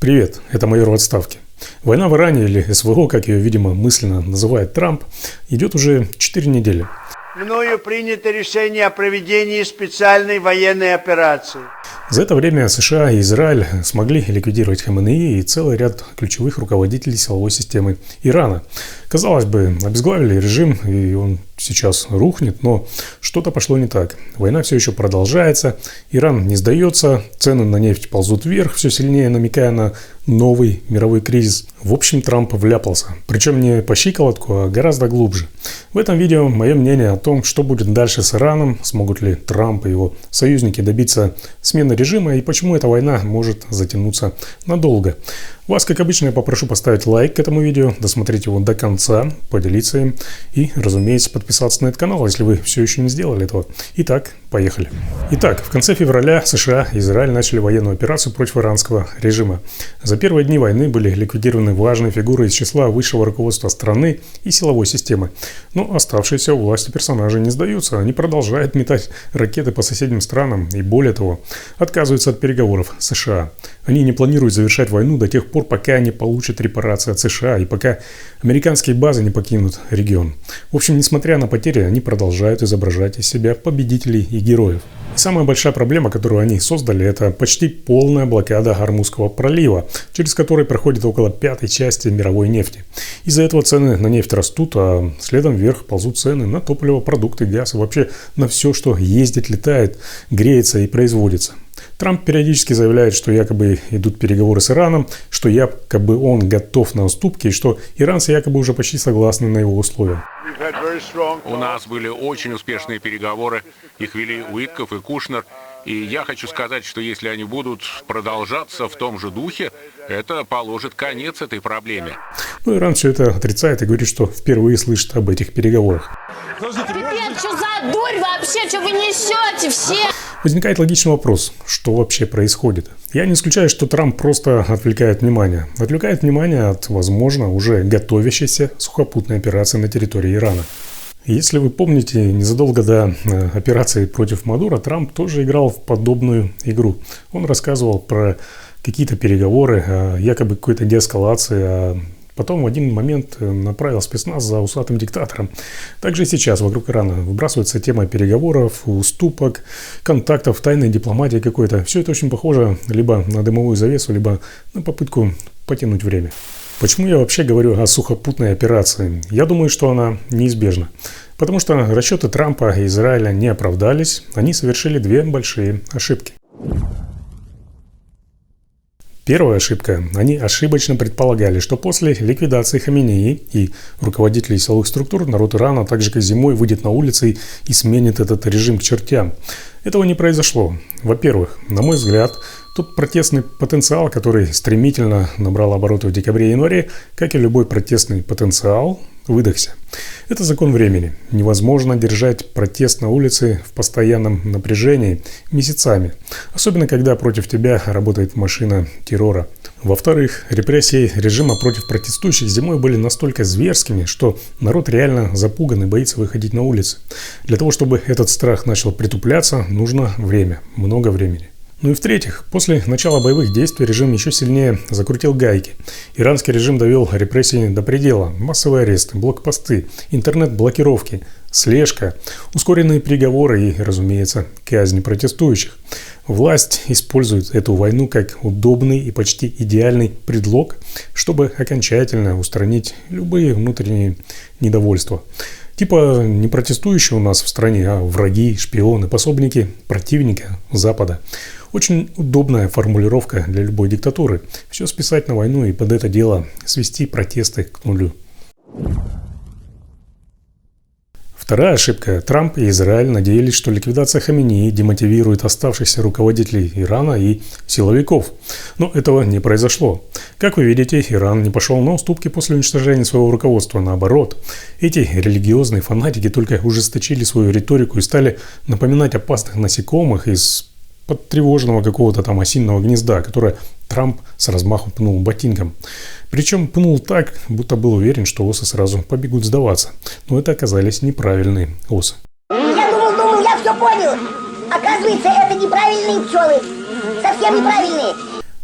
Привет, это майор в отставке. Война в Иране, или СВО, как ее, видимо, мысленно называет Трамп, идет уже 4 недели. Мною принято решение о проведении специальной военной операции. За это время США и Израиль смогли ликвидировать Хаменеи и целый ряд ключевых руководителей силовой системы Ирана. Казалось бы, обезглавили режим, и он сейчас рухнет, но что-то пошло не так. Война все еще продолжается, Иран не сдается, цены на нефть ползут вверх, все сильнее намекая на новый мировой кризис. В общем, Трамп вляпался. Причем не по щиколотку, а гораздо глубже. В этом видео мое мнение о том, что будет дальше с Ираном, смогут ли Трамп и его союзники добиться смены режима и почему эта война может затянуться надолго. Вас, как обычно, я попрошу поставить лайк к этому видео, досмотреть его до конца, поделиться им и, разумеется, подписаться на этот канал, если вы все еще не сделали этого. Итак, поехали. Итак, в конце февраля США и Израиль начали военную операцию против иранского режима. За первые дни войны были ликвидированы важные фигуры из числа высшего руководства страны и силовой системы. Но оставшиеся у власти персонажи не сдаются, они продолжают метать ракеты по соседним странам и, более того, отказываются от переговоров с США. Они не планируют завершать войну до тех пор, пока не получат репарации от США и пока американские базы не покинут регион. В общем, несмотря на потери, они продолжают изображать из себя победителей и героев. И самая большая проблема, которую они создали, это почти полная блокада Гормузского пролива, через который проходит около 1/5 части мировой нефти. Из-за этого цены на нефть растут, а следом вверх ползут цены на топливо, продукты, газ и вообще на все, что ездит, летает, греется и производится. Трамп периодически заявляет, что якобы идут переговоры с Ираном, что якобы он готов на уступки и что иранцы якобы уже почти согласны на его условия. У нас были очень успешные переговоры, их вели Уитков и Кушнер, и я хочу сказать, что если они будут продолжаться в том же духе, это положит конец этой проблеме. Но Иран все это отрицает и говорит, что впервые слышит об этих переговорах. Пипец, что за дурь вообще, что вы несете все? Возникает логичный вопрос, что вообще происходит. Я не исключаю, что Трамп просто отвлекает внимание. Отвлекает внимание от, возможно, уже готовящейся сухопутной операции на территории Ирана. Если вы помните, незадолго до операции против Мадуро Трамп тоже играл в подобную игру. Он рассказывал про какие-то переговоры, якобы какой-то деэскалации, потом в один момент направил спецназ за усатым диктатором. Также и сейчас вокруг Ирана выбрасывается тема переговоров, уступок, контактов, тайной дипломатии какой-то. Все это очень похоже либо на дымовую завесу, либо на попытку потянуть время. Почему я вообще говорю о сухопутной операции? Я думаю, что она неизбежна. Потому что расчеты Трампа и Израиля не оправдались, они совершили две большие ошибки. Первая ошибка. Они ошибочно предполагали, что после ликвидации Хаменеи и руководителей силовых структур народ Ирана, так же как зимой, выйдет на улицы и сменит этот режим к чертям. Этого не произошло. Во-первых, на мой взгляд, тот протестный потенциал, который стремительно набрал обороты в декабре и январе, как и любой протестный потенциал, выдохся. Это закон времени. Невозможно держать протест на улице в постоянном напряжении месяцами, особенно когда против тебя работает машина террора. Во-вторых, репрессии режима против протестующих зимой были настолько зверскими, что народ реально запуган и боится выходить на улицы. Для того, чтобы этот страх начал притупляться, нужно время, много времени. Ну и в-третьих, после начала боевых действий режим еще сильнее закрутил гайки. Иранский режим довел репрессии до предела. Массовые аресты, блокпосты, интернет-блокировки, слежка, ускоренные переговоры и, разумеется, казни протестующих. Власть использует эту войну как удобный и почти идеальный предлог, чтобы окончательно устранить любые внутренние недовольства. Типа не протестующие у нас в стране, а враги, шпионы, пособники противника Запада. Очень удобная формулировка для любой диктатуры. Все списать на войну и под это дело свести протесты к нулю. Вторая ошибка. Трамп и Израиль надеялись, что ликвидация Хаменеи демотивирует оставшихся руководителей Ирана и силовиков. Но этого не произошло. Как вы видите, Иран не пошел на уступки после уничтожения своего руководства. Наоборот, эти религиозные фанатики только ужесточили свою риторику и стали напоминать опасных насекомых из потревоженного какого-то там осиного гнезда, которое Трамп с размаху пнул ботинком. Причем пнул так, будто был уверен, что осы сразу побегут сдаваться. Но это оказались неправильные осы. Я думал, я все понял. Оказывается, это неправильные пчелы. Совсем неправильные.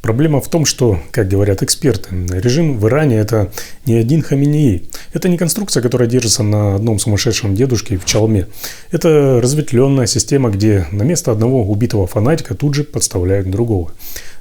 Проблема в том, что, как говорят эксперты, режим в Иране – это не один Хаменеи. Это не конструкция, которая держится на одном сумасшедшем дедушке в чалме. Это разветвленная система, где на место одного убитого фанатика тут же подставляют другого.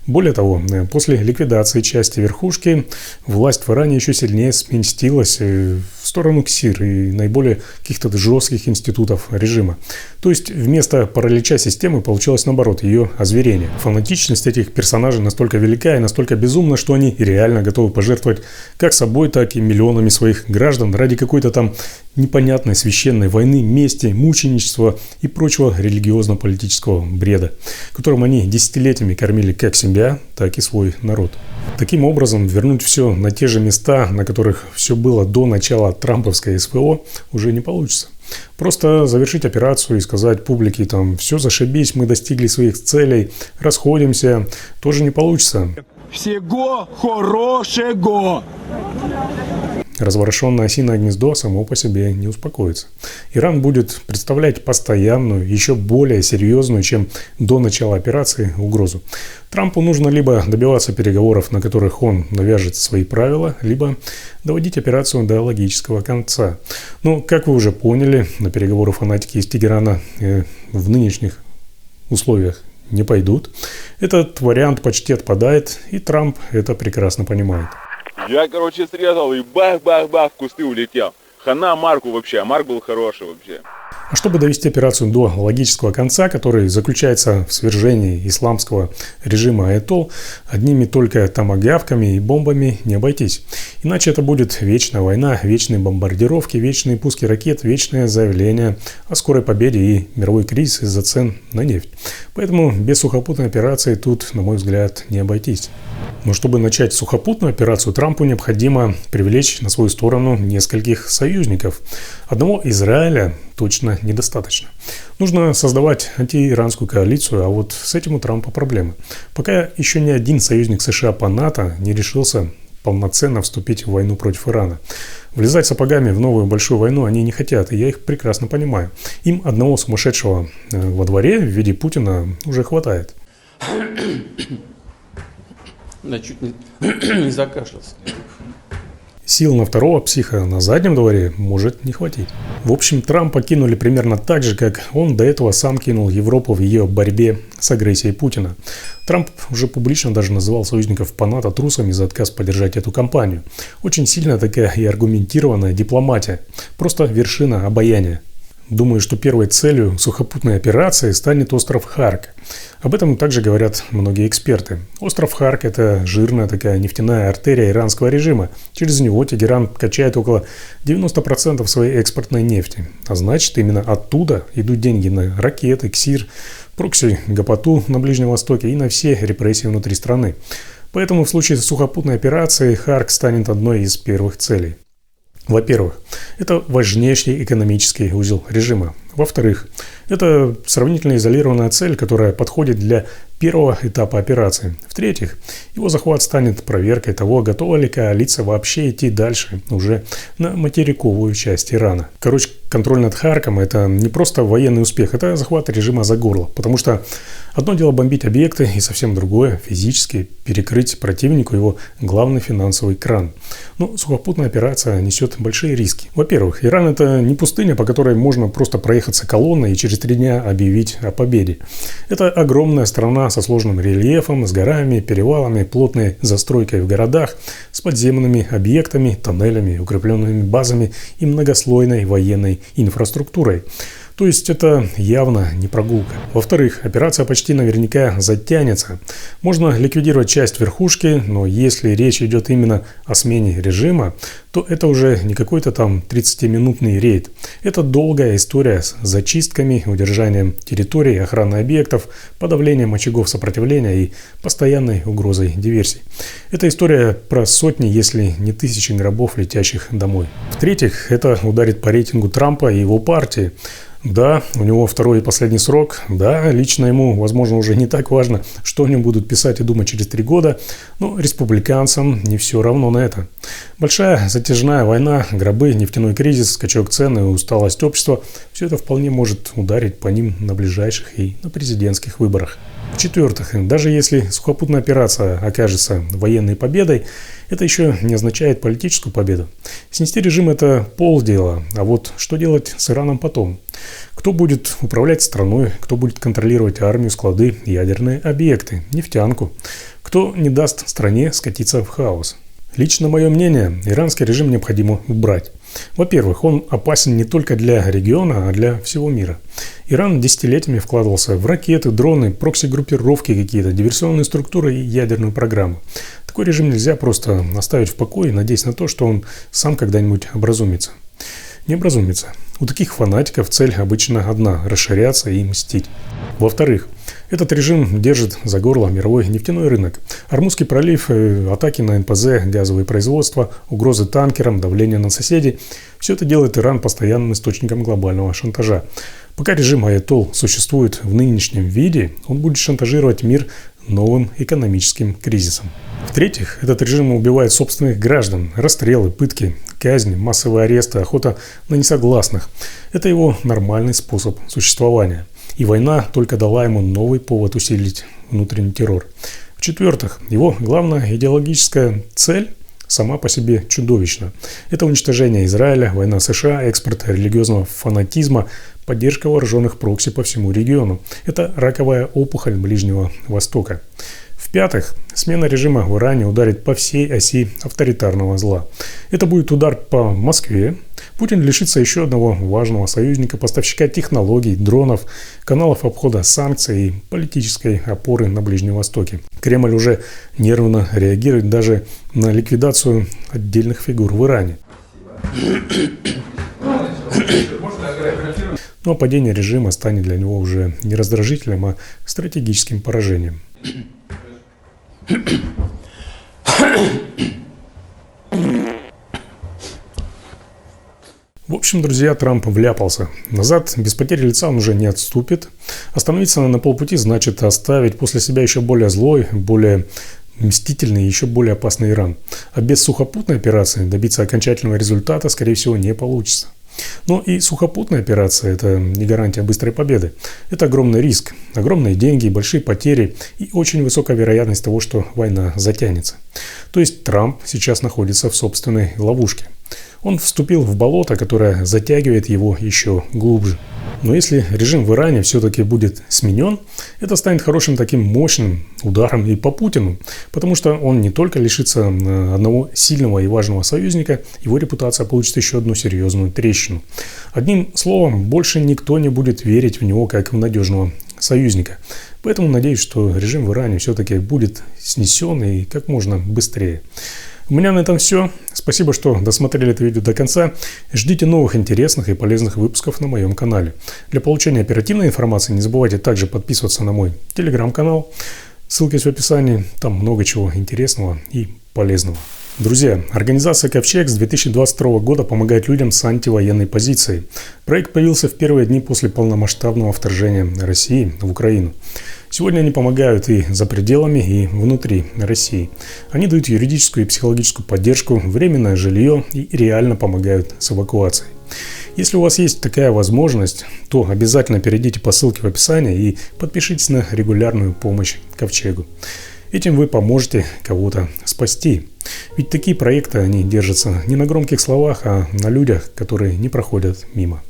Более того, после ликвидации части верхушки власть в Иране еще сильнее сместилась в сторону КСИР и наиболее каких-то жестких институтов режима. То есть вместо паралича системы получилось наоборот, ее озверение. Фанатичность этих персонажей настолько велика и настолько безумна, что они реально готовы пожертвовать как собой, так и миллионами своих граждан ради какой-то там непонятной священной войны, мести, мученичества и прочего религиозно-политического бреда, которым они десятилетиями кормили как себя, так и свой народ. Таким образом, вернуть все на те же места, на которых все было до начала трамповской СВО, уже не получится. Просто завершить операцию и сказать публике там «все зашибись, мы достигли своих целей, расходимся» тоже не получится. Всего хорошего! Разворошенное осиное гнездо само по себе не успокоится. Иран будет представлять постоянную, еще более серьезную, чем до начала операции, угрозу. Трампу нужно либо добиваться переговоров, на которых он навяжет свои правила, либо доводить операцию до логического конца. Но, как вы уже поняли, на переговоры фанатики из Тегерана в нынешних условиях не пойдут. Этот вариант почти отпадает, и Трамп это прекрасно понимает. Я, срезал и бах-бах-бах в кусты улетел. Хана Марку вообще, а Марк был хороший вообще. А чтобы довести операцию до логического конца, который заключается в свержении исламского режима Аятол, одними только томагавками и бомбами не обойтись. Иначе это будет вечная война, вечные бомбардировки, вечные пуски ракет, вечное заявление о скорой победе и мировой кризис из-за цен на нефть. Поэтому без сухопутной операции тут, на мой взгляд, не обойтись. Но чтобы начать сухопутную операцию, Трампу необходимо привлечь на свою сторону нескольких союзников. Одного Израиля точно недостаточно. Нужно создавать антииранскую коалицию, а вот с этим у Трампа проблемы. Пока еще ни один союзник США по НАТО не решился полноценно вступить в войну против Ирана. Влезать сапогами в новую большую войну они не хотят, и я их прекрасно понимаю. Им одного сумасшедшего во дворе в виде Путина уже хватает. Да, чуть не закашлялся. Сил на второго психа на заднем дворе может не хватить. В общем, Трампа кинули примерно так же, как он до этого сам кинул Европу в ее борьбе с агрессией Путина. Трамп уже публично даже называл союзников по НАТО трусами за отказ поддержать эту кампанию. Очень сильная такая и аргументированная дипломатия. Просто вершина обаяния. Думаю, что первой целью сухопутной операции станет остров Харк. Об этом также говорят многие эксперты. Остров Харк – это жирная такая нефтяная артерия иранского режима. Через него Тегеран качает около 90% своей экспортной нефти. А значит, именно оттуда идут деньги на ракеты, КСИР, прокси, Гапату на Ближнем Востоке и на все репрессии внутри страны. Поэтому в случае сухопутной операции Харк станет одной из первых целей. Во-первых, это важнейший экономический узел режима. Во-вторых, это сравнительно изолированная цель, которая подходит для первого этапа операции. В-третьих, его захват станет проверкой того, готова ли коалиция вообще идти дальше, уже на материковую часть Ирана. Короче, контроль над Харком – это не просто военный успех, это захват режима за горло. Потому что одно дело бомбить объекты, и совсем другое – физически перекрыть противнику его главный финансовый кран. Но сухопутная операция несет большие риски. Во-первых, Иран – это не пустыня, по которой можно просто проехаться колонной и через 3 дня объявить о победе. Это огромная страна со сложным рельефом, с горами, перевалами, плотной застройкой в городах, с подземными объектами, тоннелями, укрепленными базами и многослойной военной инфраструктурой. То есть это явно не прогулка. Во-вторых, операция почти наверняка затянется. Можно ликвидировать часть верхушки, но если речь идет именно о смене режима, то это уже не какой-то там 30-минутный рейд. Это долгая история с зачистками, удержанием территорий, охраной объектов, подавлением очагов сопротивления и постоянной угрозой диверсий. Это история про сотни, если не тысячи гробов, летящих домой. В-третьих, это ударит по рейтингу Трампа и его партии. Да, у него второй и последний срок. Да, лично ему, возможно, уже не так важно, что о нем будут писать и думать через 3 года. Но республиканцам не все равно на это. Большая затяжная война, гробы, нефтяной кризис, скачок цен и усталость общества – все это вполне может ударить по ним на ближайших и на президентских выборах. В-четвертых, даже если сухопутная операция окажется военной победой, это еще не означает политическую победу. Снести режим – это полдела, а вот что делать с Ираном потом? Кто будет управлять страной, кто будет контролировать армию, склады, ядерные объекты, нефтянку? Кто не даст стране скатиться в хаос? Лично мое мнение, иранский режим необходимо убрать. Во-первых, он опасен не только для региона, а для всего мира. Иран десятилетиями вкладывался в ракеты, дроны, прокси-группировки какие-то, диверсионные структуры и ядерную программу. Такой режим нельзя просто оставить в покое, надеясь на то, что он сам когда-нибудь образумится. Не образумится. У таких фанатиков цель обычно одна – расширяться и мстить. Во-вторых, этот режим держит за горло мировой нефтяной рынок. Ормузский пролив, атаки на НПЗ, газовые производства, угрозы танкерам, давление на соседей – все это делает Иран постоянным источником глобального шантажа. Пока режим аятолл существует в нынешнем виде, он будет шантажировать мир новым экономическим кризисом. В-третьих, этот режим убивает собственных граждан. Расстрелы, пытки, казни, массовые аресты, охота на несогласных – это его нормальный способ существования. И война только дала ему новый повод усилить внутренний террор. В-четвертых, его главная идеологическая цель сама по себе чудовищна. Это уничтожение Израиля, война США, экспорт религиозного фанатизма, поддержка вооруженных прокси по всему региону. Это раковая опухоль Ближнего Востока. В-пятых, смена режима в Иране ударит по всей оси авторитарного зла. Это будет удар по Москве. Путин лишится еще одного важного союзника, поставщика технологий, дронов, каналов обхода санкций и политической опоры на Ближнем Востоке. Кремль уже нервно реагирует даже на ликвидацию отдельных фигур в Иране. Но падение режима станет для него уже не раздражителем, а стратегическим поражением. В общем, друзья, Трамп вляпался. Назад без потери лица он уже не отступит. Остановиться на полпути значит оставить после себя еще более злой, более мстительный и еще более опасный Иран. А без сухопутной операции добиться окончательного результата, скорее всего, не получится. Но и сухопутная операция – это не гарантия быстрой победы. Это огромный риск, огромные деньги, большие потери и очень высокая вероятность того, что война затянется. То есть Трамп сейчас находится в собственной ловушке. Он вступил в болото, которое затягивает его еще глубже. Но если режим в Иране все-таки будет сменен, это станет хорошим таким мощным ударом и по Путину, потому что он не только лишится одного сильного и важного союзника, его репутация получит еще одну серьезную трещину. Одним словом, больше никто не будет верить в него как в надежного союзника. Поэтому надеюсь, что режим в Иране все-таки будет снесен и как можно быстрее. У меня на этом все. Спасибо, что досмотрели это видео до конца. Ждите новых интересных и полезных выпусков на моем канале. Для получения оперативной информации не забывайте также подписываться на мой телеграм-канал. Ссылка есть в описании. Там много чего интересного и полезного. Друзья, организация Ковчег с 2022 года помогает людям с антивоенной позицией. Проект появился в первые дни после полномасштабного вторжения России в Украину. Сегодня они помогают и за пределами, и внутри России. Они дают юридическую и психологическую поддержку, временное жилье и реально помогают с эвакуацией. Если у вас есть такая возможность, то обязательно перейдите по ссылке в описании и подпишитесь на регулярную помощь Ковчегу. Этим вы поможете кого-то спасти. Ведь такие проекты, они держатся не на громких словах, а на людях, которые не проходят мимо.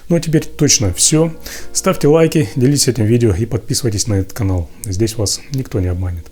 Ну а теперь точно все. Ставьте лайки, делитесь этим видео и подписывайтесь на этот канал. Здесь вас никто не обманет.